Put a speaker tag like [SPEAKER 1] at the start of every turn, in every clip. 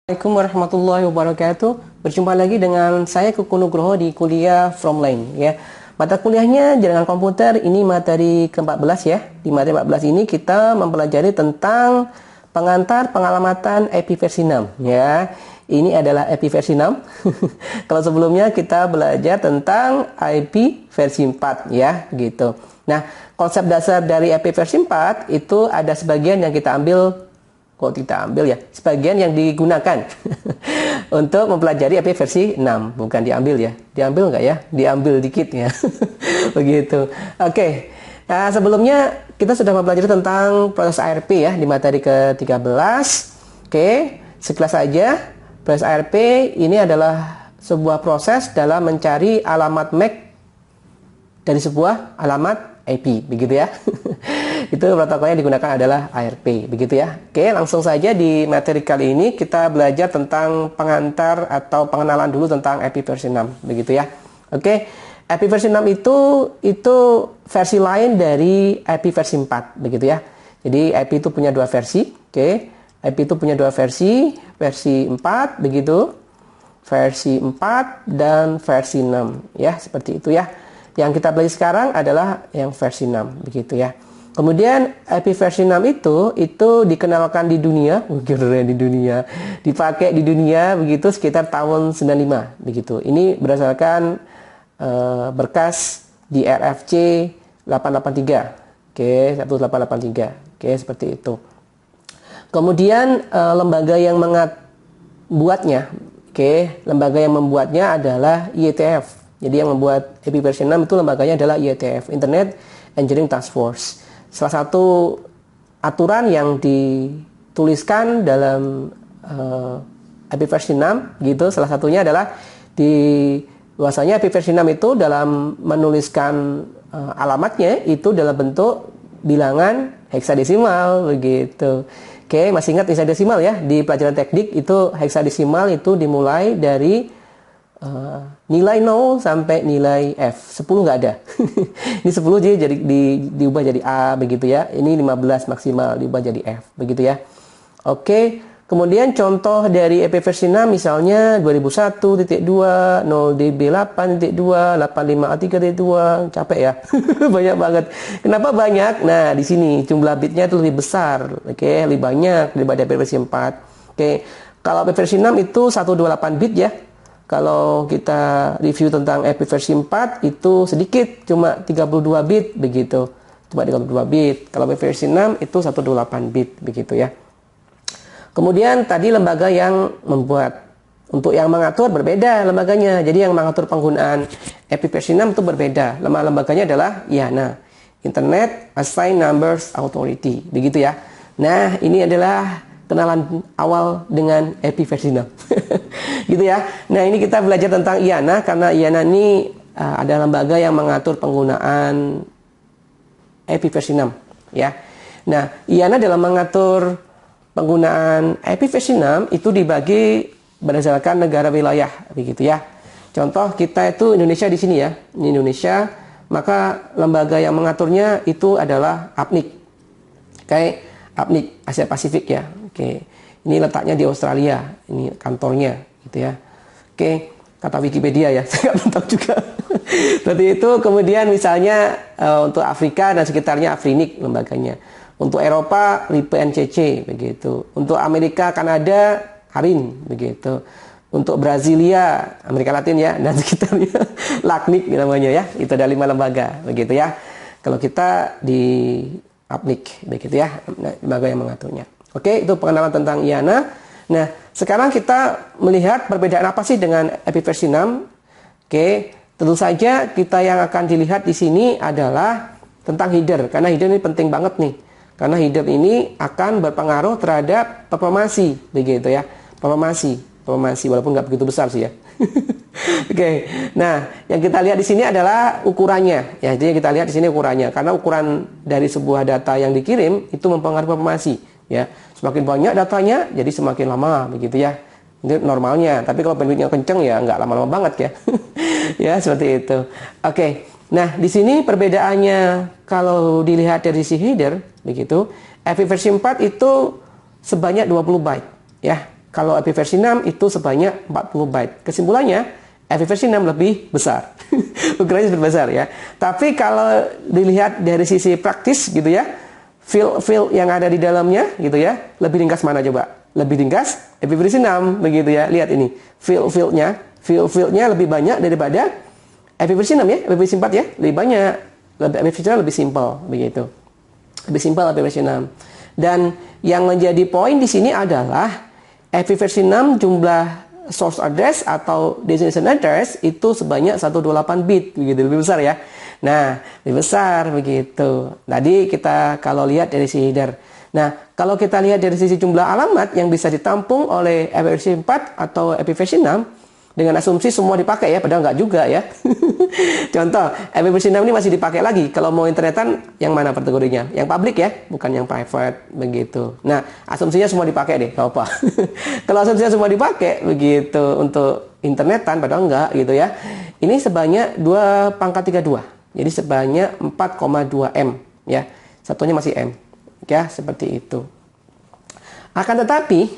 [SPEAKER 1] Assalamualaikum warahmatullahi wabarakatuh. Berjumpa lagi dengan saya Kuku Nugroho di kuliah Fromline ya. Mata kuliahnya jaringan komputer, ini materi ke-14 ya. Di materi 14 ini kita mempelajari tentang pengantar pengalamatan IP versi 6 ya. Ini adalah IP versi 6. Kalau sebelumnya kita belajar tentang IP versi 4 ya, gitu. Nah, konsep dasar dari IP versi 4 itu ada sebagian yang kita ambil sebagian yang digunakan untuk mempelajari IP versi 6, bukan diambil ya. Diambil nggak ya? Diambil dikit ya. Begitu. Oke. Nah, sebelumnya kita sudah mempelajari tentang proses ARP ya di materi ke-13. Oke, sekilas saja. Proses ARP ini adalah sebuah proses dalam mencari alamat MAC dari sebuah alamat IP, begitu ya. Itu protokolnya digunakan adalah ARP, begitu ya. Oke, langsung saja di materi kali ini kita belajar tentang pengantar atau pengenalan dulu tentang IP versi 6, begitu ya. Oke, IP versi 6 itu versi lain dari IP versi 4, begitu ya. Jadi IP itu punya dua versi, oke. IP itu punya dua versi 4, begitu. Versi 4 dan versi 6, ya, seperti itu ya. Yang kita belajar sekarang adalah yang versi 6, begitu ya. Kemudian IP versi 6 itu dikenalkan di dunia, keren di dunia, dipakai di dunia begitu sekitar tahun 95 begitu. Ini berdasarkan berkas di RFC 883. Oke, 1883. Oke, seperti itu. Kemudian lembaga yang membuatnya, lembaga yang membuatnya adalah IETF. Jadi yang membuat IP versi 6 itu lembaganya adalah IETF, Internet Engineering Task Force. Salah satu aturan yang dituliskan dalam IP versi 6 gitu, salah satunya adalah bahwasanya IP versi 6 itu dalam menuliskan alamatnya itu dalam bentuk bilangan heksadesimal begitu. Oke, masih ingat heksadesimal ya? Di pelajaran teknik itu heksadesimal itu dimulai dari nilai 0 sampai nilai F. 10 nggak ada. Ini 10 jadi diubah jadi A begitu ya. Ini 15 maksimal diubah jadi F begitu ya. Oke, kemudian contoh dari EP versi 6 misalnya 2001.2 0db8.2 85a3.2. Capek ya. Banyak banget. Kenapa banyak? Nah, di sini jumlah bitnya itu lebih besar. Oke, lebih banyak daripada EP versi 4. Oke, kalau EP versi 6 itu 128 bit ya. Kalau kita review tentang IP versi 4 itu sedikit, cuma 32 bit begitu. Cuma 32 bit. Kalau IP versi 6 itu 128 bit begitu ya. Kemudian tadi lembaga yang membuat. Untuk yang mengatur berbeda lembaganya. Jadi yang mengatur penggunaan IP versi 6 itu berbeda. Lembaganya adalah IANA, Internet Assigned Numbers Authority. Begitu ya. Nah, ini adalah kenalan awal dengan IP versi 6. Gitu ya. Nah, ini kita belajar tentang IANA karena IANA ini ada lembaga yang mengatur penggunaan IP versi 6 ya. Nah, IANA dalam mengatur penggunaan IP versi 6 itu dibagi berdasarkan negara wilayah begitu ya. Contoh kita itu Indonesia di sini ya. Ini Indonesia, maka lembaga yang mengaturnya itu adalah APNIC. Kayak APNIC Asia Pasifik ya. Oke. Ini letaknya di Australia. Ini kantornya gitu ya. Oke, kata Wikipedia ya. Saya nggak tahu juga. Seperti itu. Kemudian misalnya untuk Afrika dan sekitarnya AFRINIC lembaganya. Untuk Eropa LIPE-NCC begitu. Untuk Amerika, Kanada HARIN begitu. Untuk Brasilia, Amerika Latin ya, dan sekitarnya LACNIC namanya ya. Itu ada 5 lembaga begitu ya. Kalau kita di APNIC begitu ya, lembaga yang mengaturnya. Oke, itu pengenalan tentang IANA. Nah, sekarang kita melihat perbedaan apa sih dengan IP versi 6. Oke, tentu saja kita yang akan dilihat di sini adalah tentang header. Karena header ini penting banget nih. Karena header ini akan berpengaruh terhadap performansi, begitu ya. Performansi walaupun nggak begitu besar sih ya. Oke, nah yang kita lihat di sini adalah ukurannya. Ya, jadi kita lihat di sini ukurannya. Karena ukuran dari sebuah data yang dikirim itu mempengaruhi performansi. Ya, semakin banyak datanya, jadi semakin lama, begitu ya. Ini normalnya. Tapi kalau bandwidthnya kenceng ya nggak lama-lama banget ya. Ya, seperti itu. Oke, nah di sini perbedaannya kalau dilihat dari si header, begitu. IP versi 4 itu sebanyak 20 byte, ya. Kalau Epi versi 6 itu sebanyak 40 byte. Kesimpulannya, Epi versi 6 lebih besar. Ukurannya lebih besar ya. Tapi kalau dilihat dari sisi praktis gitu ya, field yang ada di dalamnya gitu ya, lebih ringkas mana coba? Lebih ringkas Epi versi 6 begitu ya. Lihat ini, fieldnya lebih banyak daripada Epi versi 6 ya, Epi versi 4 ya, lebih banyak. Epi versi 6 lebih simpel begitu. Lebih simpel Epi versi 6. Dan yang menjadi poin di sini adalah Epi versi 6 jumlah source address atau destination address itu sebanyak 128 bit begitu, lebih besar ya. Nah, lebih besar begitu. Tadi kita kalau lihat dari si header. Nah, kalau kita lihat dari sisi jumlah alamat yang bisa ditampung oleh Epi versi 4 atau Epi versi 6 dengan asumsi semua dipakai ya, padahal nggak juga ya. Contoh, Epi versi 6 ini masih dipakai lagi. Kalau mau internetan, yang mana kategorinya? Yang public ya, bukan yang private, begitu. Nah, asumsinya semua dipakai deh, nggak apa. Kalau asumsinya semua dipakai, begitu, untuk internetan, padahal nggak, gitu ya. Ini sebanyak 2√32. Jadi sebanyak 4,2 M, ya. Satunya masih M. Ya, seperti itu. Akan tetapi,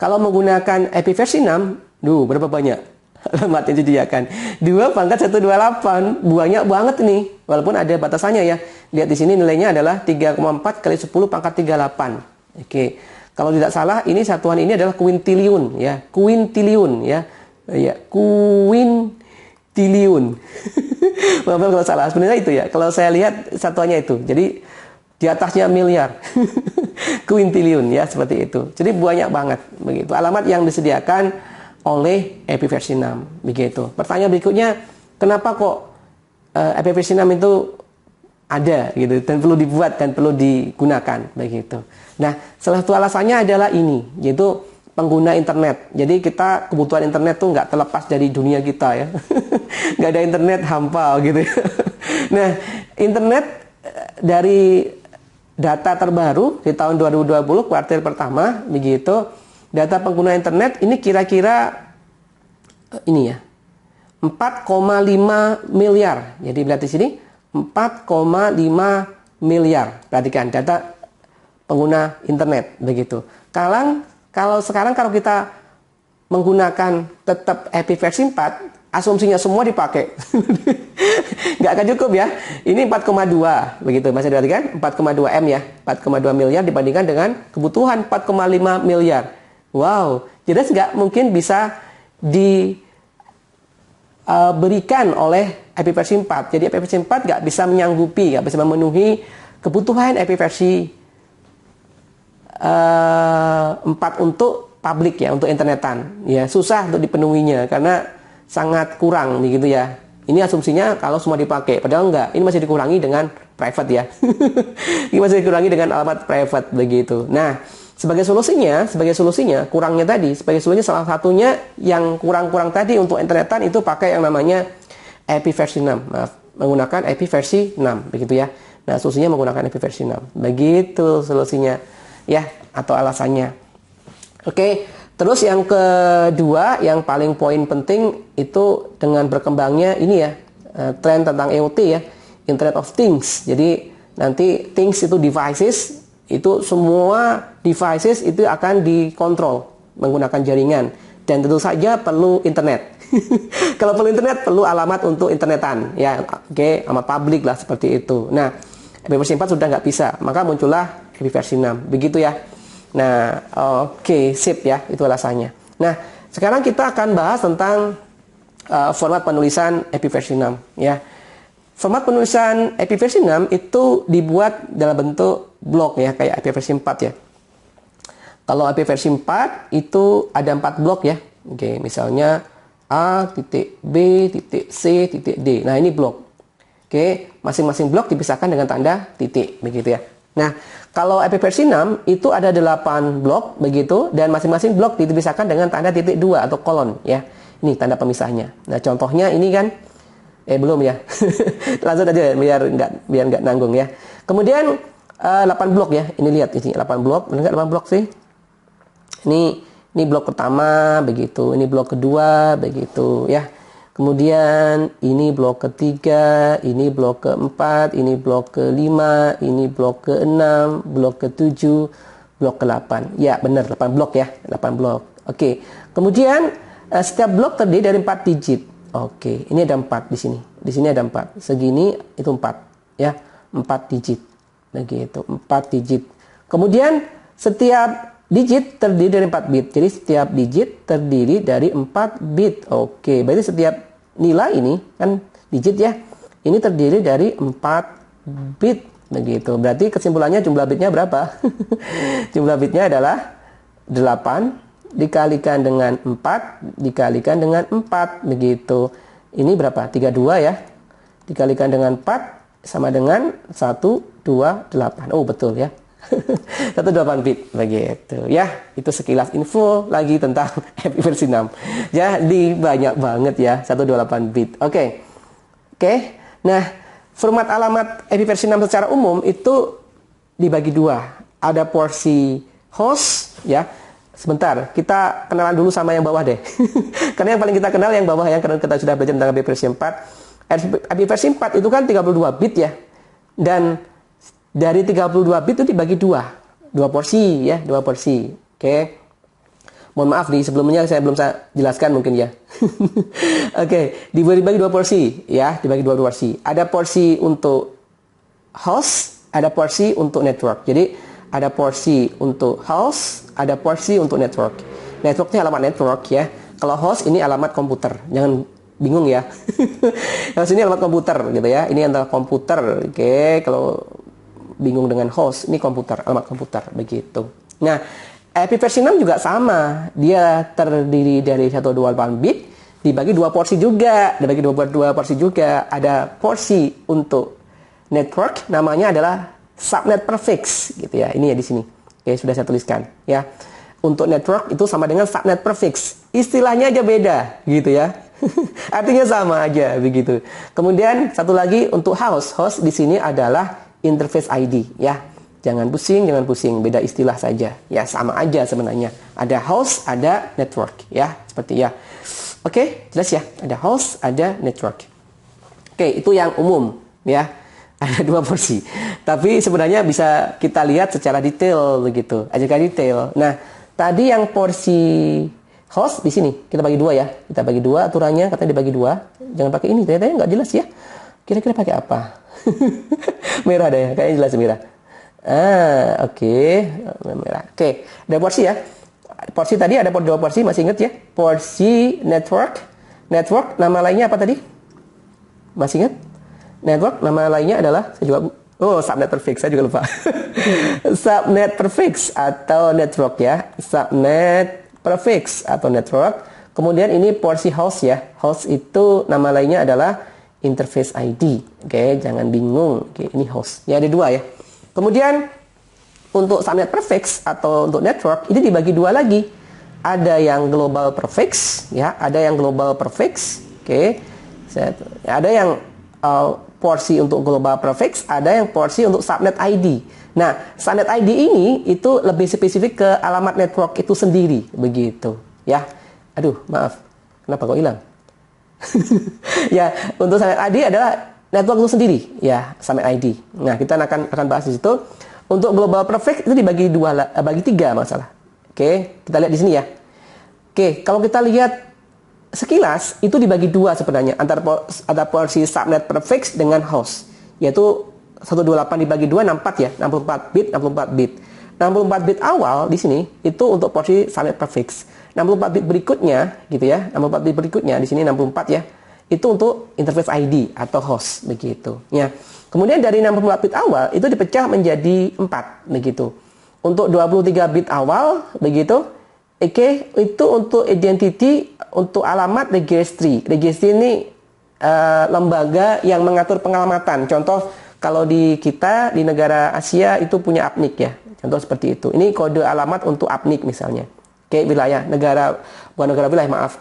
[SPEAKER 1] kalau menggunakan Epi versi 6, berapa banyak alamat yang disediakan? 2/128, banyak banget nih. Walaupun ada batasannya ya. Lihat di sini nilainya adalah 3,4 kali 10⁻38. Oke. Kalau tidak salah, ini satuan ini adalah kuintiliun ya. Kuintiliun ya. Ya, kuintiliun. Maaf kalau salah. Sebenarnya itu ya. Kalau saya lihat satuannya itu. Jadi di atasnya miliar. Kuintiliun ya, seperti itu. Jadi banyak banget begitu. Alamat yang disediakan oleh Epi versi 6 begitu. Pertanyaan berikutnya, kenapa kok Epi versi 6 itu ada gitu dan perlu dibuat dan perlu digunakan begitu. Nah, salah satu alasannya adalah ini, yaitu pengguna internet. Jadi kita kebutuhan internet tuh nggak terlepas dari dunia kita ya. Nggak ada internet hampa gitu. Nah, internet dari data terbaru di tahun 2020 kuartal pertama begitu, data pengguna internet ini kira-kira ini ya 4,5 miliar. Jadi lihat di sini 4,5 miliar. Perhatikan data pengguna internet begitu. Kalau sekarang kalau kita menggunakan tetap Epi versi 4, asumsinya semua dipakai. Nggak akan cukup ya. Ini 4,2 begitu. Masih diperhatikan 4,2 M ya. 4,2 miliar dibandingkan dengan kebutuhan 4,5 miliar. Wow, jelas nggak mungkin bisa diberikan oleh Epi versi 4. Jadi Epi versi 4 nggak bisa menyanggupi, nggak bisa memenuhi kebutuhan Epi versi 4 untuk publik ya, untuk internetan. Ya, susah untuk dipenuhinya karena sangat kurang begitu ya. Ini asumsinya kalau semua dipakai, padahal enggak. Ini masih dikurangi dengan private ya. Ini masih dikurangi dengan alamat private begitu. Nah, sebagai solusinya kurangnya tadi, sebagai solusinya salah satunya yang kurang-kurang tadi untuk internetan itu pakai yang namanya Epi versi 6. Menggunakan Epi versi 6 begitu ya. Nah, solusinya menggunakan Epi versi 6. Begitu solusinya ya, atau alasannya. Oke, terus yang kedua yang paling poin penting itu dengan berkembangnya ini ya, tren tentang IoT ya, Internet of Things. Jadi nanti things itu devices, itu semua devices itu akan dikontrol menggunakan jaringan dan tentu saja perlu internet. Kalau perlu internet perlu alamat untuk internetan ya, oke, alamat publik lah seperti itu. Nah, Epi versi 4 sudah nggak bisa, maka muncullah Epi versi 6 begitu ya. Nah, oke, sip ya, itu alasannya. Nah, sekarang kita akan bahas tentang format penulisan Epi versi 6 ya. Format penulisan Epi versi 6 itu dibuat dalam bentuk blok ya, kayak Epi versi 4 ya. Kalau Epi versi 4 itu ada 4 blok ya. Oke, misalnya A, titik B, titik C, titik D. Nah, ini blok. Oke, masing-masing blok dipisahkan dengan tanda titik, begitu ya. Nah, kalau Epi versi 6 itu ada 8 blok begitu, dan masing-masing blok dipisahkan dengan tanda titik 2 atau kolon ya. Ini tanda pemisahnya. Nah, contohnya ini kan belum ya. Langsung aja biar nggak nanggung ya. Kemudian 8 blok ya. Ini lihat ini 8 blok. Benar nggak 8 blok sih? Ini blok pertama begitu, ini blok kedua begitu ya. Kemudian ini blok ketiga, ini blok keempat, ini blok kelima, ini blok keenam, blok ketujuh, blok ke-8. Ya, benar 8 blok ya, 8 blok. Oke. Kemudian setiap blok terdiri dari 4 digit. Oke, ini ada 4 di sini. Di sini ada 4. Segini itu 4 ya, 4 digit. Begitu, 4 digit. Kemudian setiap digit terdiri dari 4 bit. Jadi setiap digit terdiri dari 4 bit. Oke, berarti setiap nilai ini kan digit ya. Ini terdiri dari 4 bit. Begitu. Berarti kesimpulannya jumlah bitnya berapa? Jumlah bitnya adalah 8 dikalikan dengan 4 dikalikan dengan 4. Begitu. Ini berapa? 32 ya. Dikalikan dengan 4 sama dengan 128. Oh, betul ya. 128 bit begitu ya. Itu sekilas info lagi tentang EPI versi 6. Jadi banyak banget ya 128 bit. Oke. Nah, format alamat EPI versi 6 secara umum itu dibagi dua. Ada porsi host ya. Sebentar, kita kenalan dulu sama yang bawah deh. Karena yang paling kita kenal yang bawah yang karena kita sudah belajar tentang EPI versi 4. EPI versi 4 itu kan 32 bit ya. Dan dari 32 bit itu dibagi dua porsi ya, 2 porsi. Oke. Mohon maaf nih sebelumnya saya belum jelaskan mungkin ya. Oke, dibagi 2 porsi ya, dibagi 2 porsi. Ada porsi untuk host, ada porsi untuk network. Jadi ada porsi untuk host, ada porsi untuk network. Networknya alamat network ya. Kalau host ini alamat komputer. Jangan bingung ya. Yang sini alamat komputer gitu ya. Ini adalah komputer. Oke, kalau bingung dengan host, ini komputer, alamat komputer begitu. Nah, EPI versi 6 juga sama. Dia terdiri dari 128 bit dibagi 2 porsi juga. Dibagi 2 porsi juga. Ada porsi untuk network namanya adalah subnet prefix gitu ya. Ini ya di sini. Oke, sudah saya tuliskan ya. Untuk network itu sama dengan subnet prefix. Istilahnya aja beda gitu ya. Artinya sama aja begitu. Kemudian satu lagi untuk host. Host di sini adalah interface ID ya. Jangan pusing, beda istilah saja. Ya, sama aja sebenarnya. Ada host, ada network ya, seperti ya. Oke, jelas ya. Ada host, ada network. Oke, itu yang umum ya. Ada 2 porsi. Tapi sebenarnya bisa kita lihat secara detail begitu. Aja detail. Nah, tadi yang porsi host di sini kita bagi 2 ya. Kita bagi 2 aturannya katanya dibagi 2. Jangan pakai ini, ternyata nggak jelas ya. Kira-kira pakai apa? Merah deh, kayaknya jelas merah. Oke. Merah. Oke, ada porsi ya. Porsi tadi ada 2 porsi, masih ingat ya? Porsi network. Network nama lainnya apa tadi? Masih ingat? Network nama lainnya adalah subnet prefix, saya juga lupa. Subnet prefix atau network ya. Subnet prefix atau network. Kemudian ini porsi host ya. Host itu nama lainnya adalah interface ID. Oke, jangan bingung. Oke, ini host. Ya ada 2 ya. Kemudian untuk subnet prefix atau untuk network ini dibagi 2 lagi. Ada yang global prefix ya, ada yang global prefix. Oke. Ada yang porsi untuk global prefix, ada yang porsi untuk subnet ID. Nah, subnet ID ini itu lebih spesifik ke alamat network itu sendiri, begitu, ya. Aduh, maaf, kenapa kok hilang? Ya, untuk subnet ID adalah network itu sendiri, ya, subnet ID. Nah, kita akan bahas di situ. Untuk global prefix itu dibagi 3 masalah. Oke, kita lihat di sini ya. Oke, kalau kita lihat sekilas itu dibagi 2 sebenarnya antara ada porsi subnet prefix dengan host, yaitu 128 dibagi 2 64 ya, 64 bit 64 bit. 64 bit awal di sini itu untuk porsi subnet prefix. 64 bit berikutnya gitu ya, 64 bit berikutnya di sini 64 ya. Itu untuk interface ID atau host begitu ya. Kemudian dari 64 bit awal itu dipecah menjadi 4 begitu. Untuk 23 bit awal begitu. Oke, itu untuk identity, untuk alamat registry. Registry ini lembaga yang mengatur pengalamatan. Contoh, kalau di kita, di negara Asia itu punya APNIC ya. Contoh seperti itu. Ini kode alamat untuk APNIC misalnya. Oke, wilayah, bukan negara wilayah, maaf.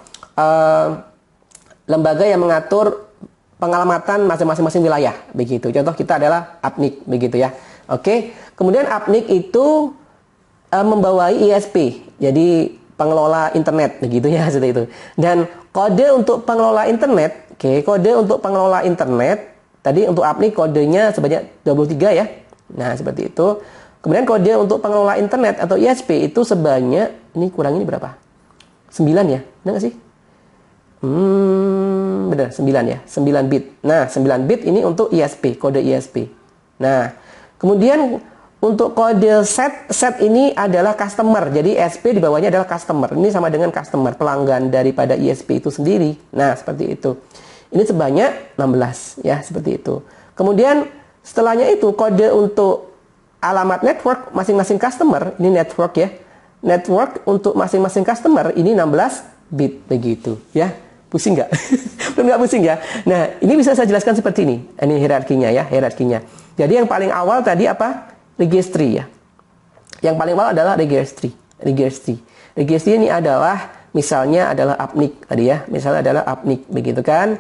[SPEAKER 1] Lembaga yang mengatur pengalamatan masing-masing wilayah. Begitu. Contoh kita adalah APNIC, begitu ya. Oke, kemudian APNIC itu membawai ISP, jadi pengelola internet, begitu ya, seperti itu. Dan kode untuk pengelola internet, kode untuk pengelola internet, tadi untuk APNIC kodenya sebanyak 23 ya. Nah, seperti itu. Kemudian kode untuk pengelola internet atau ISP itu sebanyak, ini kurang ini berapa? 9 ya, benar nggak sih? Benar, 9 ya, 9 bit. Nah, 9 bit ini untuk ISP, kode ISP. Nah, kemudian untuk kode set ini adalah customer. Jadi SP di bawahnya adalah customer. Ini sama dengan customer, pelanggan daripada ISP itu sendiri. Nah, seperti itu. Ini sebanyak 16 ya, seperti itu. Kemudian setelahnya itu kode untuk alamat network masing-masing customer, ini network ya. Network untuk masing-masing customer ini 16 bit begitu ya. Pusing nggak? Belum nggak pusing ya? Nah, ini bisa saya jelaskan seperti ini. Ini hierarkinya ya, hierarkinya. Jadi yang paling awal tadi apa? Registry ya. Yang paling awal adalah registry. Registry ini adalah misalnya adalah APNIC tadi ya. Misalnya adalah APNIC begitu kan.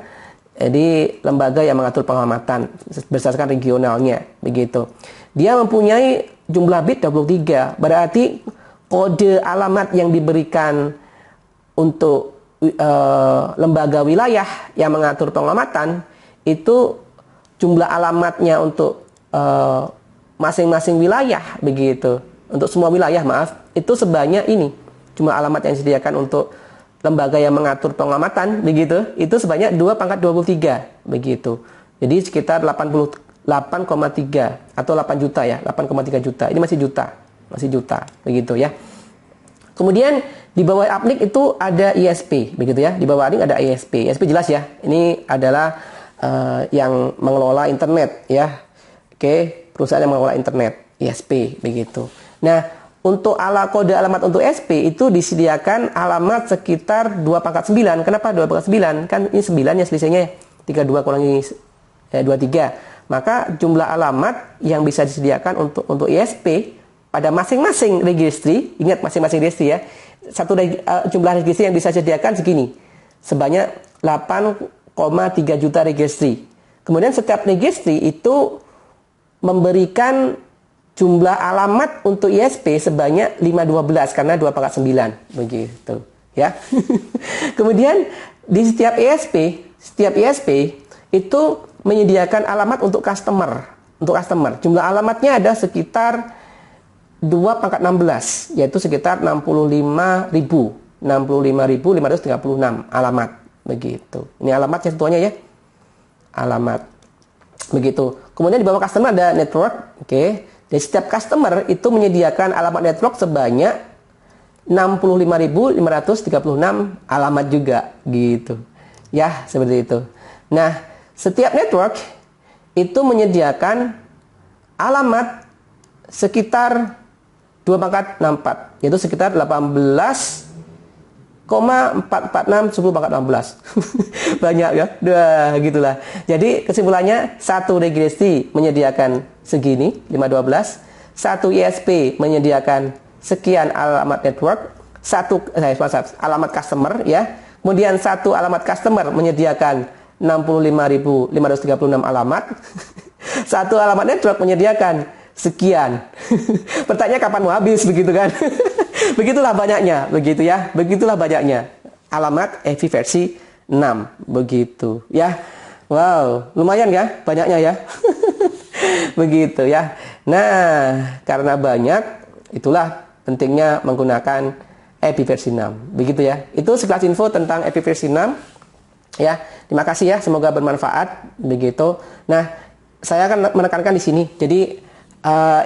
[SPEAKER 1] Jadi lembaga yang mengatur pengamatan berdasarkan regionalnya begitu. Dia mempunyai jumlah bit 23. Berarti kode alamat yang diberikan untuk lembaga wilayah yang mengatur pengamatan itu jumlah alamatnya untuk masing-masing wilayah begitu. Untuk semua wilayah maaf, itu sebanyak ini. Jumlah alamat yang disediakan untuk lembaga yang mengatur pengamatan begitu, itu sebanyak 2/23 begitu. Jadi sekitar 88,3 atau 8 juta ya, 8,3 juta. Ini masih juta begitu ya. Kemudian di bawah APNIC itu ada ISP begitu ya. Di bawah APNIC ada ISP. ISP jelas ya. Ini adalah yang mengelola internet ya. Oke, perusahaan yang mengelola internet, ISP begitu. Nah, untuk kode alamat untuk SP itu disediakan alamat sekitar 2/9. Kenapa 2/9? Kan ini 9 ya selisihnya. 32 kurangi 23. Maka jumlah alamat yang bisa disediakan untuk ISP pada masing-masing registry, ingat masing-masing registry ya. Jumlah registry yang bisa disediakan segini. Sebanyak 8,3 juta registry. Kemudian setiap registry itu memberikan jumlah alamat untuk ISP sebanyak 512 karena 2/9 begitu ya. Kemudian di setiap ISP itu menyediakan alamat untuk customer. Jumlah alamatnya ada sekitar 2/16 yaitu sekitar 65.536 alamat begitu. Ini alamatnya semuanya ya. Alamat begitu. Kemudian di bawah customer ada network, oke. Jadi setiap customer itu menyediakan alamat network sebanyak 65.536 alamat juga gitu. Ya, seperti itu. Nah, setiap network itu menyediakan alamat sekitar 2/64, yaitu sekitar 18,446 banyak ya, gitulah. Jadi kesimpulannya satu registry menyediakan segini 512, satu ISP menyediakan sekian alamat network, alamat customer ya. Kemudian satu alamat customer menyediakan 65.536 alamat. Satu alamat network menyediakan sekian. Pertanyaan kapan mau habis begitu kan? Begitulah banyaknya, begitu ya. Begitulah banyaknya alamat EV versi 6 begitu ya. Wow, lumayan ya banyaknya ya. Begitu ya. Nah, karena banyak itulah pentingnya menggunakan EV versi 6. Begitu ya. Itu sekilas info tentang EV versi 6 ya. Terima kasih ya, semoga bermanfaat begitu. Nah, saya akan menekankan di sini. Jadi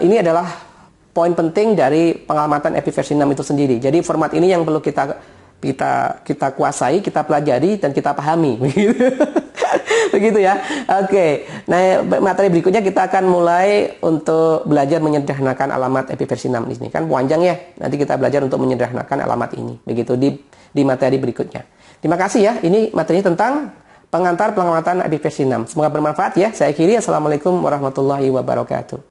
[SPEAKER 1] ini adalah poin penting dari pengamatan EPI versi 6 itu sendiri. Jadi format ini yang perlu kita kuasai, kita pelajari dan kita pahami. Begitu ya. Oke. Nah, materi berikutnya kita akan mulai untuk belajar menyederhanakan alamat EPI versi 6 ini. Kan panjang ya. Nanti kita belajar untuk menyederhanakan alamat ini. Begitu di materi berikutnya. Terima kasih ya. Ini materi tentang pengantar pengamatan EPI versi 6. Semoga bermanfaat ya. Saya akhiri. Assalamualaikum warahmatullahi wabarakatuh.